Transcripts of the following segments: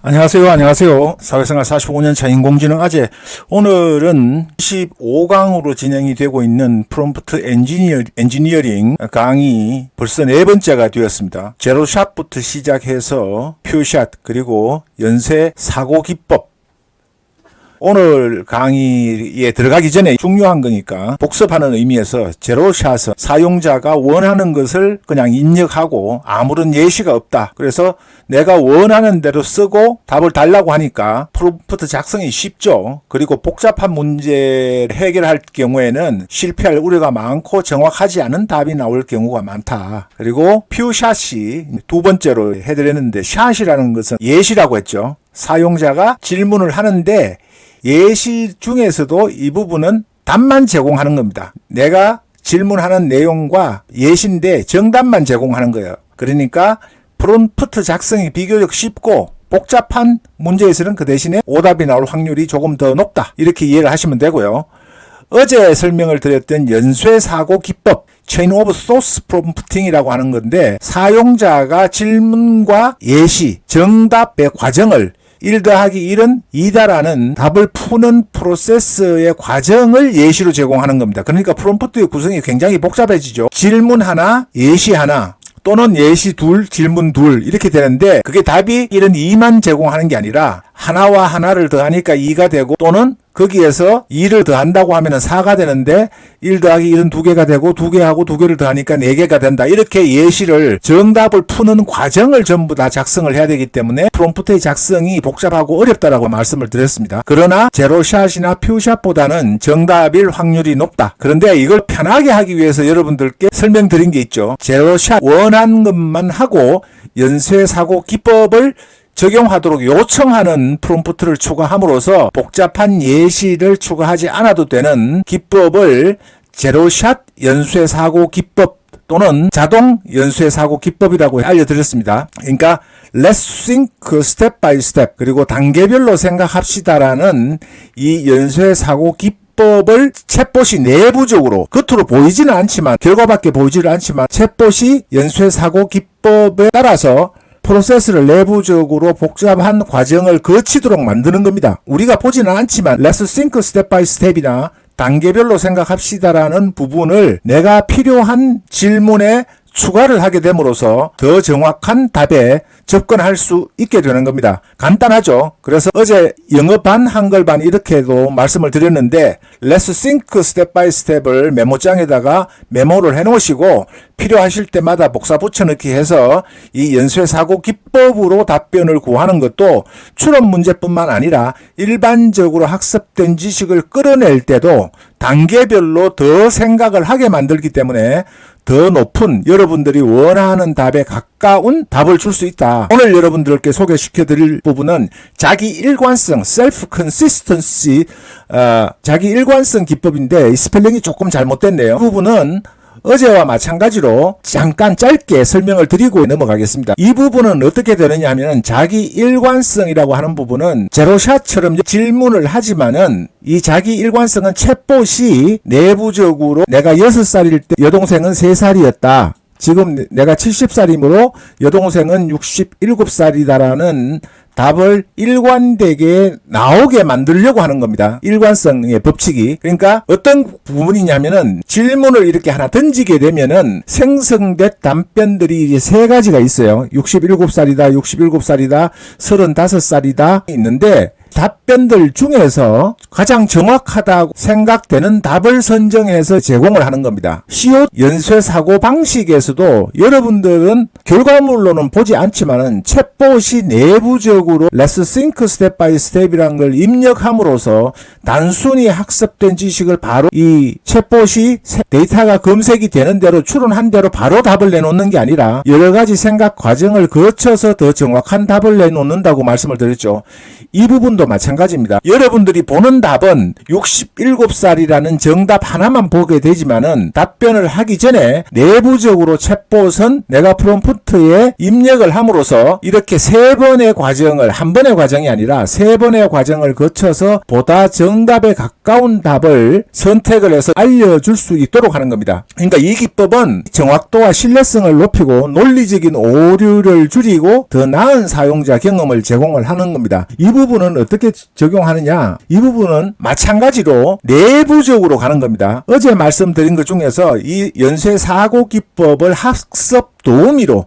안녕하세요. 사회생활 45년차 인공지능 아재. 오늘은 15강으로 진행이 되고 있는 프롬프트 엔지니어링 강의 벌써 네 번째가 되었습니다. 제로샷부터 시작해서 퓨샷 그리고 연쇄 사고 기법. 오늘 강의에 들어가기 전에 중요한 거니까 복습하는 의미에서 제로샷은 사용자가 원하는 것을 그냥 입력하고 아무런 예시가 없다. 그래서 내가 원하는 대로 쓰고 답을 달라고 하니까 프롬프트 작성이 쉽죠. 그리고 복잡한 문제를 해결할 경우에는 실패할 우려가 많고 정확하지 않은 답이 나올 경우가 많다. 그리고 퓨샷이 두 번째로 해드렸는데, 샷이라는 것은 예시라고 했죠. 사용자가 질문을 하는데 예시 중에서도 이 부분은 답만 제공하는 겁니다. 내가 질문하는 내용과 예시인데 정답만 제공하는 거예요. 그러니까 프롬프트 작성이 비교적 쉽고 복잡한 문제에서는 그 대신에 오답이 나올 확률이 조금 더 높다. 이렇게 이해를 하시면 되고요. 어제 설명을 드렸던 연쇄사고 기법, Chain of Source Prompting이라고 하는 건데, 사용자가 질문과 예시, 정답의 과정을 1 더하기 1은 2다라는 답을 푸는 프로세스의 과정을 예시로 제공하는 겁니다. 그러니까 프롬프트의 구성이 굉장히 복잡해지죠. 질문 하나, 예시 하나, 또는 예시 둘, 질문 둘 이렇게 되는데, 그게 답이 1은 2만 제공하는 게 아니라 하나와 하나를 더하니까 2가 되고, 또는 거기에서 2를 더한다고 하면 4가 되는데 1 더하기 1은 2개가 되고 2개하고 2개를 더하니까 4개가 된다. 이렇게 예시를, 정답을 푸는 과정을 전부 다 작성을 해야 되기 때문에 프롬프트의 작성이 복잡하고 어렵다라고 말씀을 드렸습니다. 그러나 제로샷이나 퓨샷보다는 정답일 확률이 높다. 그런데 이걸 편하게 하기 위해서 여러분들께 설명드린 게 있죠. 제로샷 원하는 것만 하고 연쇄사고 기법을 적용하도록 요청하는 프롬프트를 추가함으로써 복잡한 예시를 추가하지 않아도 되는 기법을 제로샷 연쇄사고 기법 또는 자동 연쇄사고 기법이라고 알려드렸습니다. 그러니까 Let's think step by step, 그리고 단계별로 생각합시다라는 이 연쇄사고 기법을 챗봇이 내부적으로, 겉으로 보이지는 않지만, 결과밖에 보이지는 않지만 챗봇이 연쇄사고 기법에 따라서 프로세스를 내부적으로 복잡한 과정을 거치도록 만드는 겁니다. 우리가 보지는 않지만 Let's think step by step이나 단계별로 생각합시다라는 부분을 내가 필요한 질문에 추가를 하게 됨으로써 더 정확한 답에 접근할 수 있게 되는 겁니다. 간단하죠. 그래서 어제 영어 반, 한글 반 이렇게도 말씀을 드렸는데, Let's think step by step을 메모장에다가 메모를 해 놓으시고 필요하실 때마다 복사 붙여넣기 해서 이 연쇄사고 기법으로 답변을 구하는 것도 추론 문제뿐만 아니라 일반적으로 학습된 지식을 끌어낼 때도 단계별로 더 생각을 하게 만들기 때문에 더 높은, 여러분들이 원하는 답에 가까운 답을 줄 수 있다. 오늘 여러분들께 소개시켜 드릴 부분은 자기 일관성, self-consistency, 자기 일관성 기법인데 스펠링이 조금 잘못됐네요. 이 부분은 어제와 마찬가지로 잠깐 짧게 설명을 드리고 넘어가겠습니다. 이 부분은 어떻게 되느냐 하면, 자기 일관성이라고 하는 부분은 제로샷처럼 질문을 하지만은 이 자기 일관성은 챗봇이 내부적으로 내가 6살일 때 여동생은 3살이었다. 지금 내가 70살이므로 여동생은 67살이다라는 답을 일관되게 나오게 만들려고 하는 겁니다. 일관성의 법칙이. 그러니까 어떤 부분이냐면은, 질문을 이렇게 하나 던지게 되면은 생성된 답변들이 세 가지가 있어요. 67살이다, 67살이다, 35살이다 있는데, 답변들 중에서 가장 정확하다고 생각되는 답을 선정해서 제공을 하는 겁니다. CO 연쇄사고 방식에서도 여러분들은 결과물로는 보지 않지만은 챗봇이 내부적으로 Let's think step by step이라는 걸 입력함으로써 단순히 학습된 지식을 바로 이 챗봇이 데이터가 검색이 되는 대로 추론한 대로 바로 답을 내놓는 게 아니라 여러 가지 생각 과정을 거쳐서 더 정확한 답을 내놓는다고 말씀을 드렸죠. 이 부분도 마찬가지입니다. 마찬가지입니다. 여러분들이 보는 답은 67살이라는 정답 하나만 보게 되지만은 답변을 하기 전에 내부적으로 챗봇은 내가 프롬프트에 입력을 함으로써 이렇게 세 번의 과정을, 한 번의 과정이 아니라 세 번의 과정을 거쳐서 보다 정답에 가까운 답을 선택을 해서 알려줄 수 있도록 하는 겁니다. 그러니까 이 기법은 정확도와 신뢰성을 높이고 논리적인 오류를 줄이고 더 나은 사용자 경험을 제공을 하는 겁니다. 이 부분은 어떻게 적용하느냐? 이 부분은 마찬가지로 내부적으로 가는 겁니다. 어제 말씀드린 것 중에서 이 연쇄 사고 기법을 학습 도우미로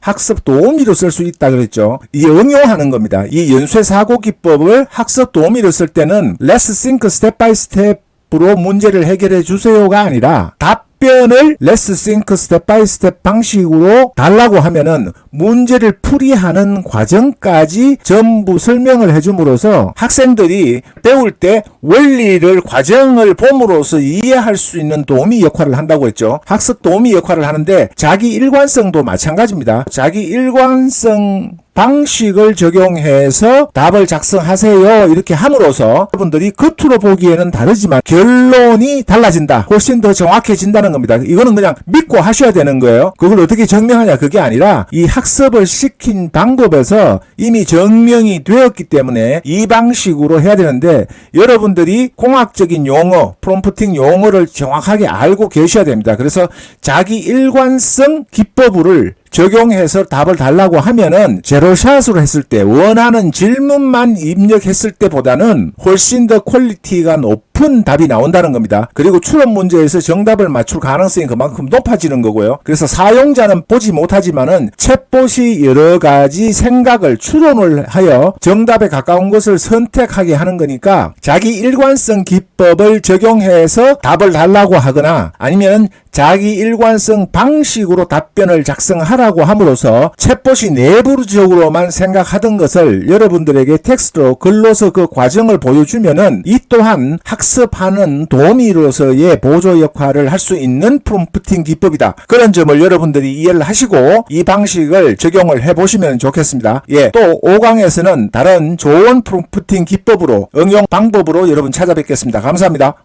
쓸 수 있다 그랬죠. 이 응용하는 겁니다. 이 연쇄 사고 기법을 학습 도우미로 쓸 때는 Let's think step by step으로 문제를 해결해 주세요가 아니라 답변을 Let's think step by step 방식으로 달라고 하면은 문제를 풀이하는 과정까지 전부 설명을 해줌으로써 학생들이 배울 때 원리를 과정을 봄으로써 이해할 수 있는 도우미 역할을 한다고 했죠. 학습 도우미 역할을 하는데 자기 일관성도 마찬가지입니다. 자기 일관성 방식을 적용해서 답을 작성하세요 이렇게 함으로써 여러분들이 겉으로 보기에는 다르지만 결론이 달라진다, 훨씬 더 정확해진다는 겁니다. 이거는 그냥 믿고 하셔야 되는 거예요. 그걸 어떻게 증명하냐, 그게 아니라 이 학습을 시킨 방법에서 이미 증명이 되었기 때문에 이 방식으로 해야 되는데 여러분들이 공학적인 용어, 프롬프팅 용어를 정확하게 알고 계셔야 됩니다. 그래서 자기 일관성 기법을 적용해서 답을 달라고 하면은 제로샷으로 했을 때 원하는 질문만 입력했을 때보다는 훨씬 더 퀄리티가 높은 답이 나온다는 겁니다. 그리고 추론 문제에서 정답을 맞출 가능성이 그만큼 높아지는 거고요. 그래서 사용자는 보지 못하지만은 챗봇이 여러 가지 생각을 추론을 하여 정답에 가까운 것을 선택하게 하는 거니까 자기 일관성 기법을 적용해서 답을 달라고 하거나 아니면 자기 일관성 방식으로 답변을 작성하라고 함으로써 챗봇이 내부적으로만 생각하던 것을 여러분들에게 텍스트로 글로서 그 과정을 보여주면은 이 또한 학습하는 도우미로서의 보조 역할을 할 수 있는 프롬프팅 기법이다. 그런 점을 여러분들이 이해를 하시고 이 방식을 적용을 해보시면 좋겠습니다. 또 5강에서는 다른 좋은 프롬프팅 기법으로 응용 방법으로 여러분 찾아뵙겠습니다. 감사합니다.